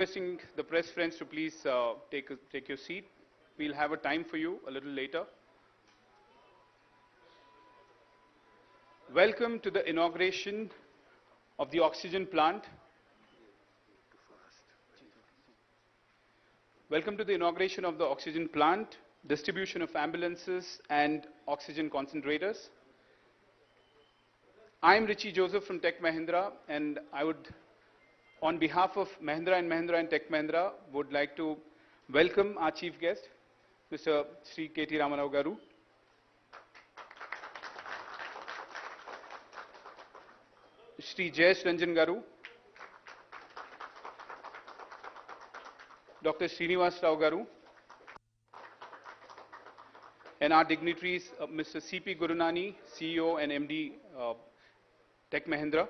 Requesting the press friends to please take your seat. We'll have a time for you a little later. Welcome to the inauguration of the oxygen plant. Welcome to the inauguration of the oxygen plant, distribution of ambulances and oxygen concentrators. I'm Richie Joseph from Tech Mahindra, and I would, on behalf of Mahindra and Tech Mahindra, would like to welcome our chief guest, Mr. Sri KTR Garu. Sri Jayesh Ranjan Garu, Dr. Srinivas Rao Garu, and our dignitaries, Mr. C.P. Gurunani, CEO and MD, Tech Mahindra.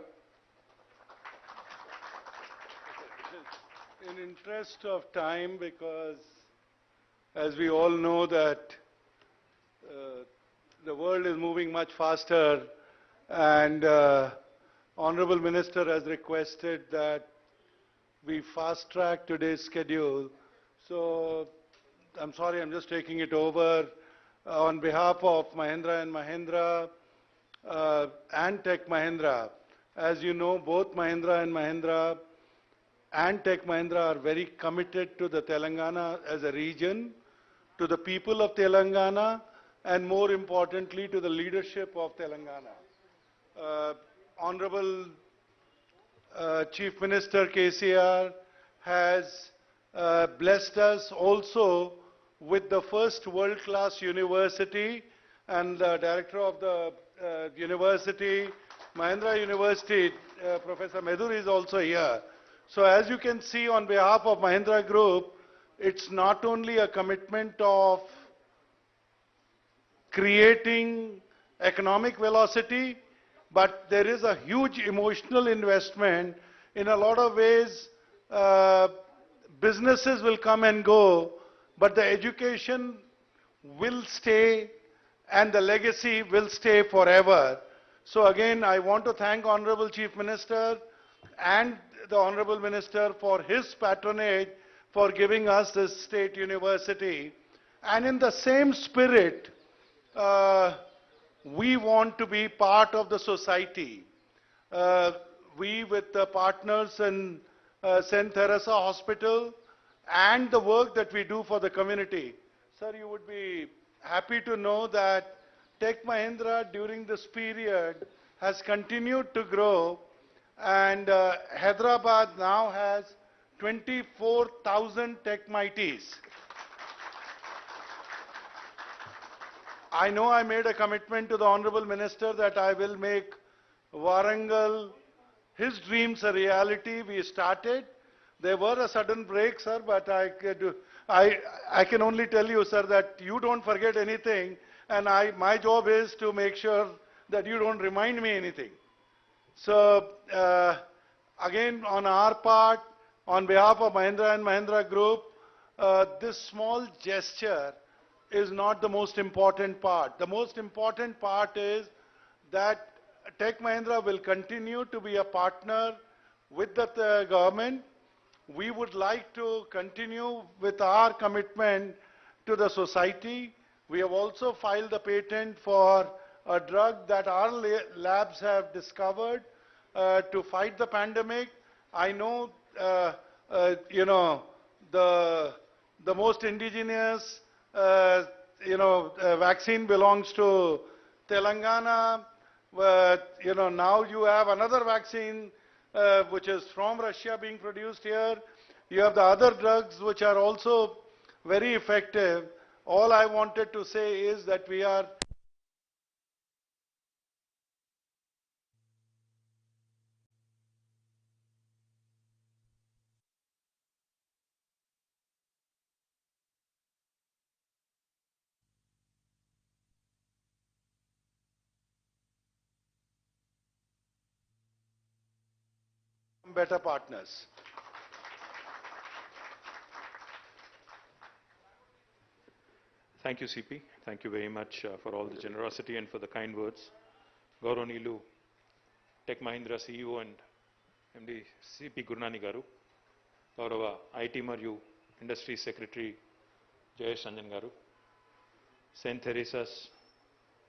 In interest of time, because as we all know that the world is moving much faster, and Honorable Minister has requested that we fast track today's schedule. So I'm sorry, I'm just taking it over. On behalf of Mahindra and Mahindra and Tech Mahindra, as you know, both Mahindra and Tech Mahindra are very committed to the Telangana as a region, to the people of Telangana, and more importantly to the leadership of Telangana. Honorable Chief Minister KCR has blessed us also with the first world-class university, and the director of the university, Mahindra University, Professor Medur, is also here. So as you can see, on behalf of Mahindra Group, it's not only a commitment of creating economic velocity, but there is a huge emotional investment. In a lot of ways, businesses will come and go, but the education will stay and the legacy will stay forever. So again, I want to thank Honorable Chief Minister and the Honorable Minister for his patronage for giving us this state university. And in the same spirit, we want to be part of the society. We, with the partners in St. Teresa Hospital and the work that we do for the community. Sir, you would be happy to know that Tech Mahindra during this period has continued to grow, and Hyderabad now has 24,000 Tech Mighties. I know I made a commitment to the Honorable Minister that I will make Warangal, his dreams, a reality. We started. There were a sudden break, sir, but I can only tell you, sir, that you don't forget anything, and my job is to make sure that you don't remind me anything. So, again, on our part, on behalf of Mahindra and Mahindra Group, this small gesture is not the most important part. The most important part is that Tech Mahindra will continue to be a partner with the government. We would like to continue with our commitment to the society. We have also filed a patent for a drug that our labs have discovered to fight the pandemic. I know, you know, the most indigenous vaccine belongs to Telangana. You know, now you have another vaccine which is from Russia being produced here. You have the other drugs which are also very effective. All I wanted to say is that we are better partners. Thank you, CP. Thank you very much for all the generosity and for the kind words. Gauranilu, Tech Mahindra CEO and MD C.P. Gurunani Garu, గౌరవ IT మరియు industry secretary Jayesh Ranjan గారు, Saint థెరీసాస్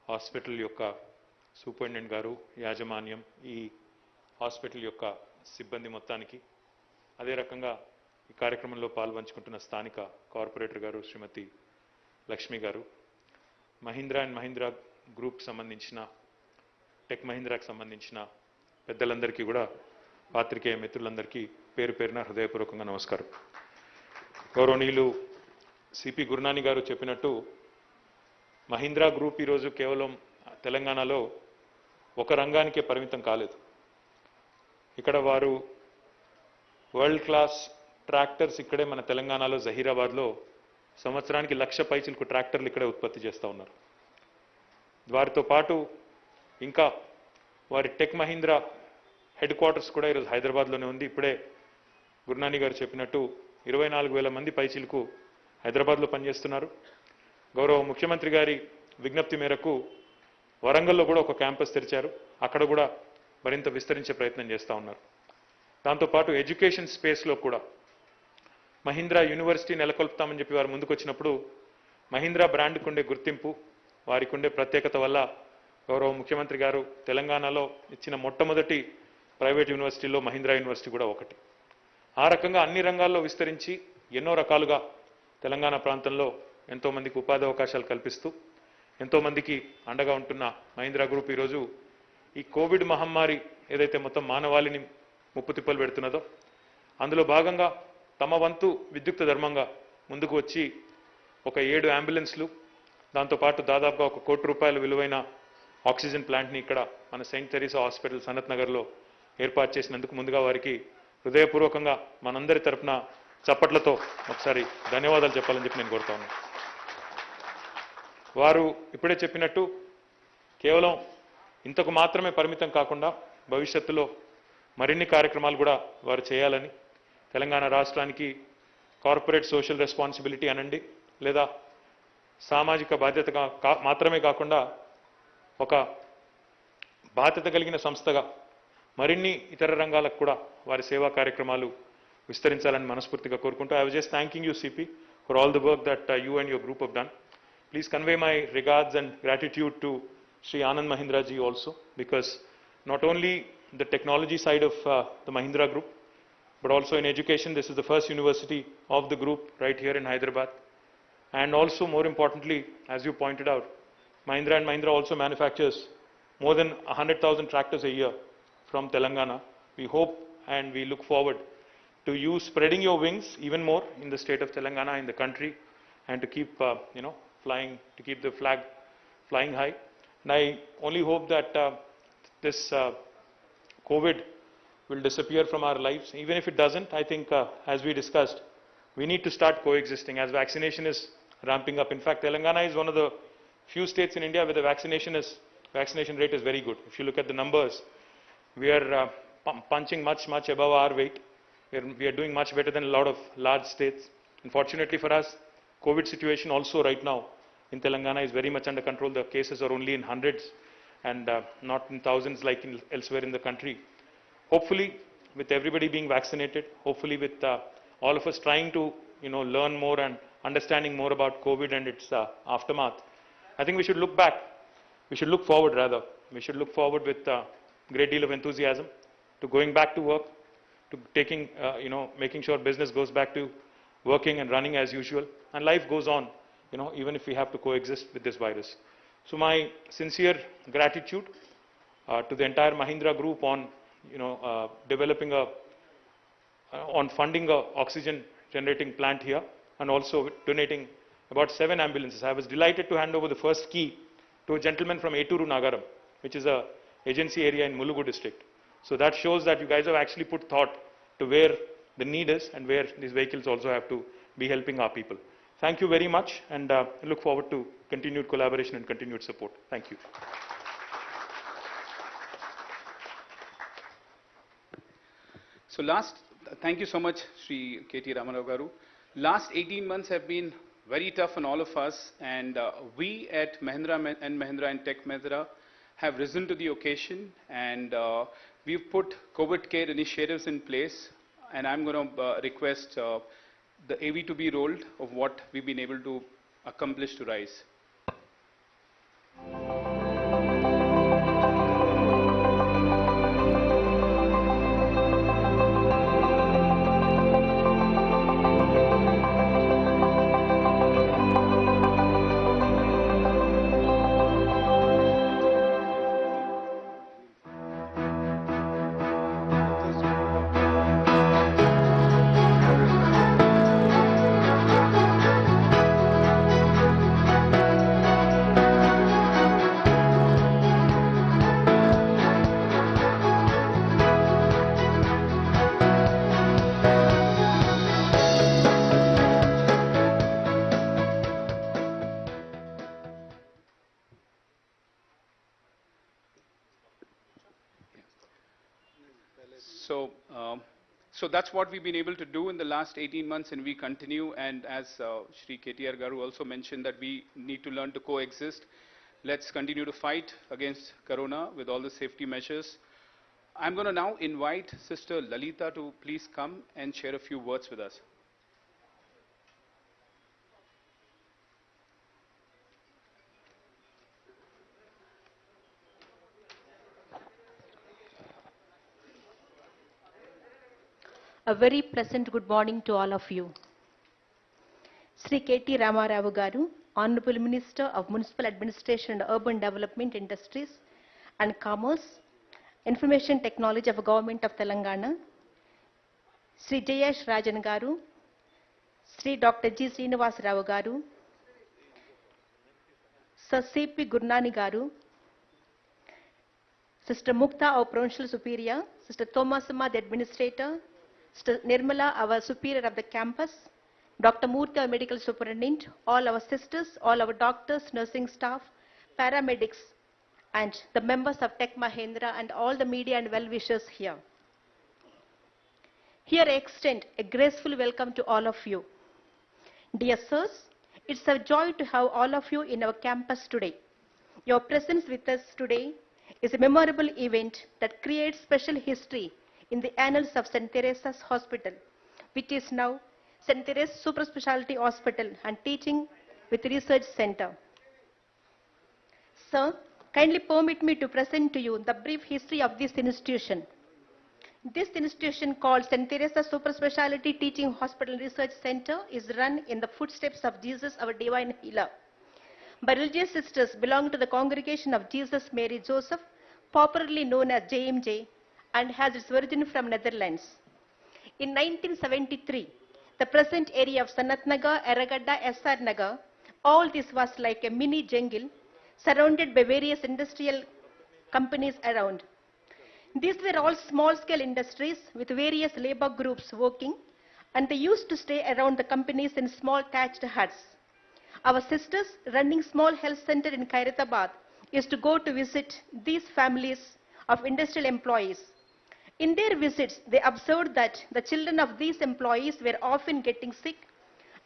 hospital యొక్క superintendent గారు, యాజమాన్యం, ఈ hospital యొక్క సిబ్బంది మొత్తానికి, అదే రకంగా ఈ కార్యక్రమంలో పాల్పంచుకుంటున్న స్థానిక కార్పొరేటర్ గారు శ్రీమతి లక్ష్మి గారు, మహీంద్రా అండ్ మహీంద్రా గ్రూప్ సంబంధించిన, టెక్ మహీంద్రాకి సంబంధించిన పెద్దలందరికీ కూడా, పాత్రికేయ మిత్రులందరికీ పేరు పేరున హృదయపూర్వకంగా నమస్కారం. గౌరవనీయులు సిపి గురునాని గారు చెప్పినట్టు మహీంద్రా గ్రూప్ ఈరోజు కేవలం తెలంగాణలో ఒక రంగానికే పరిమితం కాలేదు. ఇక్కడ వారు వరల్డ్ క్లాస్ ట్రాక్టర్స్ ఇక్కడే మన తెలంగాణలో జహీరాబాద్లో సంవత్సరానికి 1,00,000 పైచిలకు ట్రాక్టర్లు ఇక్కడే ఉత్పత్తి చేస్తూ ఉన్నారు. వారితో పాటు ఇంకా వారి టెక్ మహీంద్రా హెడ్ క్వార్టర్స్ కూడా ఈరోజు హైదరాబాద్లోనే ఉంది. ఇప్పుడే గురునాని గారు చెప్పినట్టు 24,000 మంది పైచిలకు హైదరాబాద్లో పనిచేస్తున్నారు. గౌరవ ముఖ్యమంత్రి గారి విజ్ఞప్తి మేరకు వరంగల్లో కూడా ఒక క్యాంపస్ తెరిచారు. అక్కడ కూడా మరింత విస్తరించే ప్రయత్నం చేస్తూ ఉన్నారు. దాంతోపాటు ఎడ్యుకేషన్ స్పేస్లో కూడా మహీంద్రా యూనివర్సిటీ నెలకొల్పుతామని చెప్పి వారు ముందుకు వచ్చినప్పుడు మహీంద్రా బ్రాండ్కు ఉండే గుర్తింపు, వారికి ఉండే ప్రత్యేకత వల్ల గౌరవ ముఖ్యమంత్రి గారు తెలంగాణలో ఇచ్చిన మొట్టమొదటి ప్రైవేట్ యూనివర్సిటీలో మహీంద్రా యూనివర్సిటీ కూడా ఒకటి. ఆ రకంగా అన్ని రంగాల్లో విస్తరించి ఎన్నో రకాలుగా తెలంగాణ ప్రాంతంలో ఎంతోమందికి ఉపాధి అవకాశాలు కల్పిస్తూ ఎంతోమందికి అండగా ఉంటున్న మహీంద్రా గ్రూప్ ఈరోజు ఈ కోవిడ్ మహమ్మారి ఏదైతే మొత్తం మానవాళిని ముప్పు తిప్పలు పెడుతున్నదో అందులో భాగంగా తమ వంతు విద్యుక్త ధర్మంగా ముందుకు వచ్చి ఒక 7 అంబులెన్స్లు, దాంతోపాటు దాదాపుగా ₹1 కోటి విలువైన ఆక్సిజన్ ప్లాంట్ని ఇక్కడ మన సెయింట్ థెరీసా హాస్పిటల్ సనత్ నగర్లో ఏర్పాటు చేసినందుకు ముందుగా వారికి హృదయపూర్వకంగా మనందరి తరపున చప్పట్లతో ఒకసారి ధన్యవాదాలు చెప్పాలని చెప్పి నేను కోరుతా ఉన్నాను. వారు ఇప్పుడే చెప్పినట్టు కేవలం ఇంతకు మాత్రమే పరిమితం కాకుండా భవిష్యత్తులో మరిన్ని కార్యక్రమాలు కూడా వారు చేయాలని, తెలంగాణ రాష్ట్రానికి కార్పొరేట్ సోషల్ రెస్పాన్సిబిలిటీ అనండి లేదా సామాజిక బాధ్యతగా మాత్రమే కాకుండా ఒక బాధ్యత కలిగిన సంస్థగా మరిన్ని ఇతర రంగాలకు కూడా వారి సేవా కార్యక్రమాలు విస్తరించాలని మనస్ఫూర్తిగా కోరుకుంటూ I was just thanking you, CP, for all the work that you and your group have done. Please convey my regards and gratitude to Sri Anand Mahindra ji also, because not only the technology side of the Mahindra group, but also in education, this is the first university of the group right here in Hyderabad. And also, more importantly, as you pointed out, Mahindra and Mahindra also manufactures more than 100,000 tractors a year from Telangana. We hope and we look forward to you spreading your wings even more in the state of Telangana, in the country, and to keep, flying, to keep the flag flying high. And I only hope that this COVID will disappear from our lives. Even if it doesn't, I think, as we discussed, we need to start coexisting as vaccination is ramping up. In fact, Telangana is one of the few states in India where the vaccination rate is very good. If you look at the numbers, we are punching much above our weight. We are doing much better than a lot of large states. Unfortunately for us, COVID situation also right now in Telangana is very much under control. The cases are only in hundreds and not in thousands like elsewhere in the country. Hopefully, with everybody being vaccinated, hopefully with all of us trying to learn more and understanding more about COVID and its aftermath, I think we should look back. We should look forward rather. We should look forward with a great deal of enthusiasm to going back to work, to taking, making sure business goes back to working and running as usual, and life goes on, even if we have to coexist with this virus. So my sincere gratitude to the entire Mahindra group on, developing on funding a oxygen generating plant here and also donating about 7 ambulances. I was delighted to hand over the first key to a gentleman from Eturu Nagaram, which is a agency area in Mulugu district. So that shows that you guys have actually put thought to where the need is and where these vehicles also have to be helping our people. Thank you very much, and I look forward to continued collaboration and continued support. Thank you. So thank you so much, Sri KT Ramarao Garu. Last 18 months have been very tough on all of us, and we at Mahindra and Mahindra and Tech Mahindra have risen to the occasion, and we've put COVID care initiatives in place. and I'm going to request the AV to be rolled of what we've been able to accomplish to RISE. So, so that's what we've been able to do in the last 18 months, and we continue. And as Shri KTR Garu also mentioned, that we need to learn to coexist. Let's continue to fight against Corona with all the safety measures. I'm going to now invite Sister Lalita to please come and share a few words with us. A very pleasant good morning to all of you. Sri K.T. Ramarao Garu, Honorable Minister of Municipal Administration and Urban Development Industries and Commerce, Information Technology of Government of Telangana, Sri Jayesh Rajan Garu, Sri Dr. G. Srinivas Rao Garu, Sir C.P. Gurnani Garu, Sister Mukta, our Provincial Superior, Sister Thomasama, the Administrator, Sister Nirmala, our Superior of the Campus, Dr. Murthy, our Medical Superintendent, all our sisters, all our doctors, nursing staff, paramedics, and the members of Tech Mahindra and all the media and well-wishers here. Here I extend a graceful welcome to all of you. Dear sirs, it's a joy to have all of you in our campus today. Your presence with us today is a memorable event that creates special history in the annals of St. Teresa's Hospital, which is now St. Teresa's Super Specialty Hospital and Teaching with Research Center. Sir, kindly permit me to present to you the brief history of this institution. This institution, called St. Teresa's Super Specialty Teaching Hospital Research Center, is run in the footsteps of Jesus, our divine healer, by religious sisters belonging to the Congregation of Jesus Mary Joseph, popularly known as JMJ, and has its origin from Netherlands. In 1973, the present area of Sanat Nagar, Eragadda, SR Nagar, all this was like a mini jungle surrounded by various industrial companies around. These were all small-scale industries with various labor groups working, and they used to stay around the companies in small thatched huts. Our sisters, running small health center in Khairatabad, used to go to visit these families of industrial employees. In their visits, they observed that the children of these employees were often getting sick,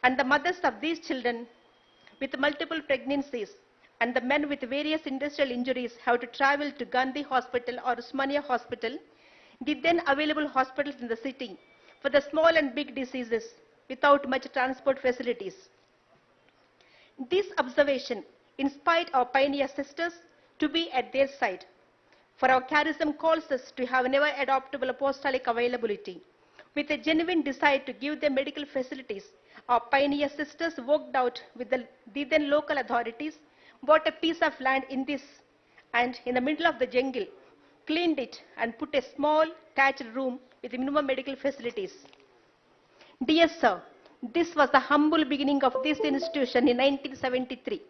and the mothers of these children with multiple pregnancies and the men with various industrial injuries have to travel to Gandhi Hospital or Usmania Hospital, the then available hospitals in the city, for the small and big diseases without much transport facilities. This observation inspired our pioneer sisters to be at their side, for our charism calls us to have never adoptable apostolic availability. With a genuine desire to give them medical facilities, our pioneer sisters worked out with the then local authorities, bought a piece of land in this and in the middle of the jungle, cleaned it and put a small thatched room with minimum medical facilities. Dear sir, this was the humble beginning of this institution in 1973,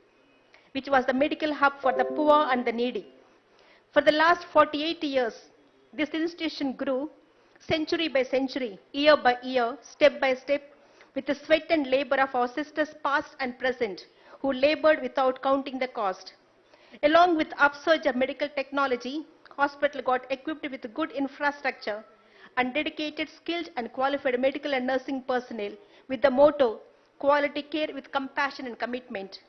which was the medical hub for the poor and the needy. For the last 48 years, this institution grew century by century, year by year, step by step, with the sweat and labor of our sisters past and present, who labored without counting the cost. Along with upsurge of medical technology, hospital got equipped with good infrastructure and dedicated, skilled and qualified medical and nursing personnel with the motto, quality care with compassion and commitment.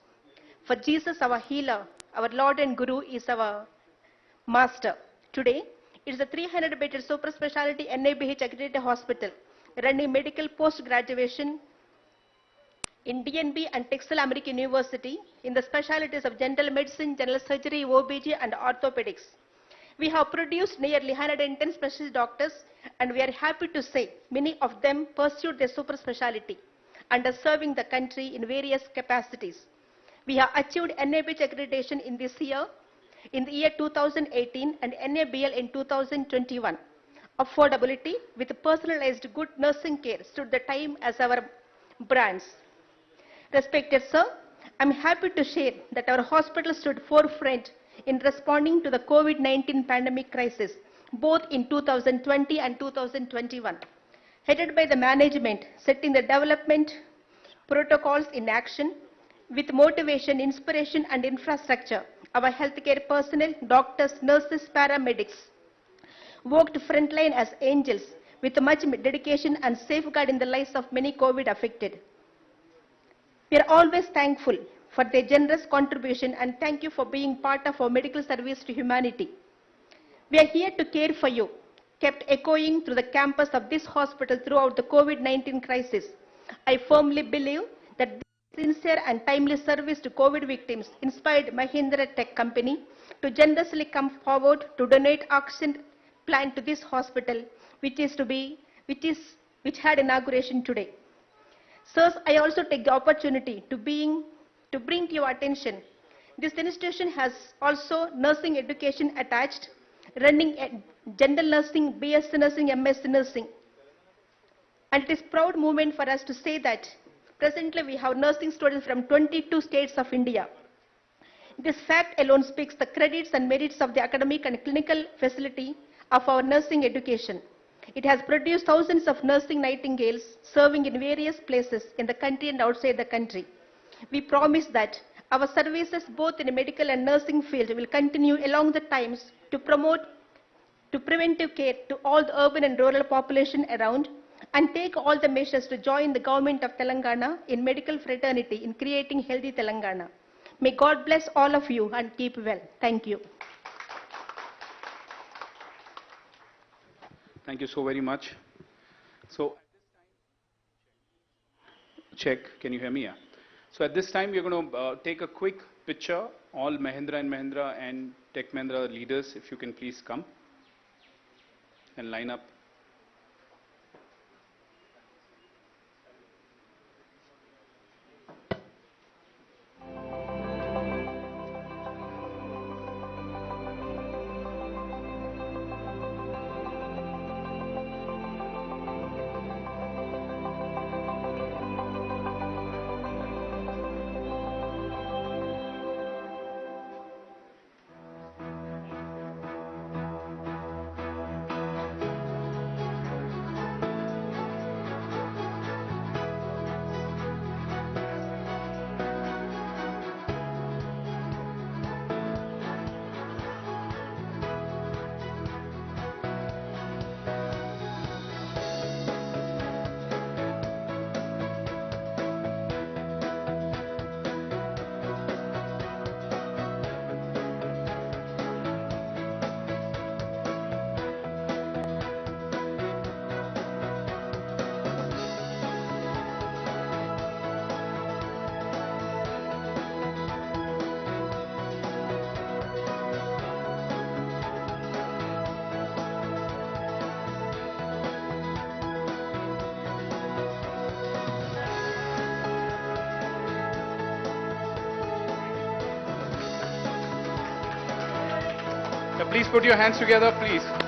For Jesus, our healer, our Lord and Guru, is our master. Today, it is a 300-bedded super specialty NABH accredited hospital running medical post-graduation in DNB and Texas American University in the specialties of general medicine, general surgery, OBG, and orthopedics. We have produced nearly 110 specialist doctors, and we are happy to say many of them pursued their super specialty and are serving the country in various capacities. We have achieved NABH accreditation in this year, in the year 2018, and NABL in 2021. Affordability with personalized good nursing care stood the time as our brands. Respected sir, I'm happy to share that our hospital stood forefront in responding to the COVID-19 pandemic crisis, both in 2020 and 2021. Headed by the management, setting the development protocols in action with motivation, inspiration, and infrastructure. Our healthcare personnel, doctors, nurses, paramedics worked frontline as angels with much dedication and safeguarding the lives of many COVID affected. We are always thankful for their generous contribution and thank you for being part of our medical service to humanity. We are here to care for you, kept echoing through the campus of this hospital throughout the COVID-19 crisis. I firmly believe that this sincere and timely service to COVID victims inspired Mahindra Tech Company to generously come forward to donate oxygen plant to this hospital, which had inauguration today. Sirs, I also take the opportunity to bring to your attention, this institution has also nursing education attached, running general nursing, BSc nursing, MSc nursing. And it is a proud moment for us to say that presently we have nursing students from 22 states of India. This fact alone speaks the credits and merits of the academic and clinical facility of our nursing education. It has produced thousands of nursing nightingales serving in various places in the country and outside the country. We promise that our services both in the medical and nursing field will continue along the times to promote preventive care to all the urban and rural population around and take all the measures to join the government of Telangana in medical fraternity in creating healthy Telangana. May God bless all of you and keep well. Thank you. Thank you so very much. So, check, can you hear me? Yeah. So at this time, we're going to take a quick picture. All Mahindra and Tech Mahindra leaders, if you can please come and line up. Please put your hands together, please.